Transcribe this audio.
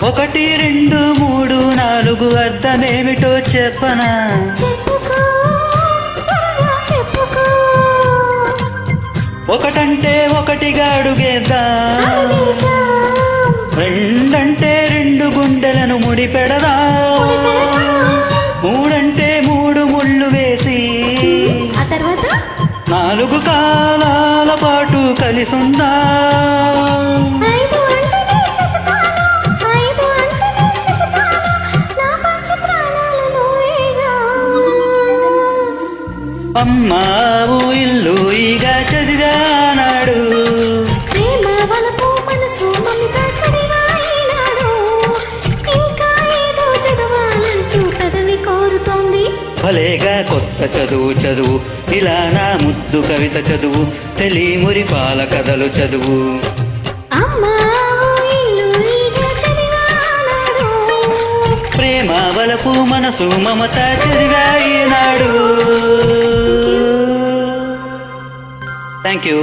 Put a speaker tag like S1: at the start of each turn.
S1: ఒకటి రెండు మూడు నాలుగు అర్థమేమిటో చెప్పనా? ఒకటంటే ఒకటిగా అడుగేద్దాం, రెండంటే రెండు గుండెలను ముడిపెడదా, మూడంటే మూడు ముళ్ళు వేసి నాలుగు కాలాల పాటు కలిసుందా. అమ్మావు ఇల్లు ఇక చదివానాడు, భలేగా కొత్త చదువు చదువు, ఇలా నా ముద్దు కవిత చదువు, తెలిమురి పాల కథలు చదువు. ప్రేమ వలపు మనసు మమత చదివాయినాడు. Thank you.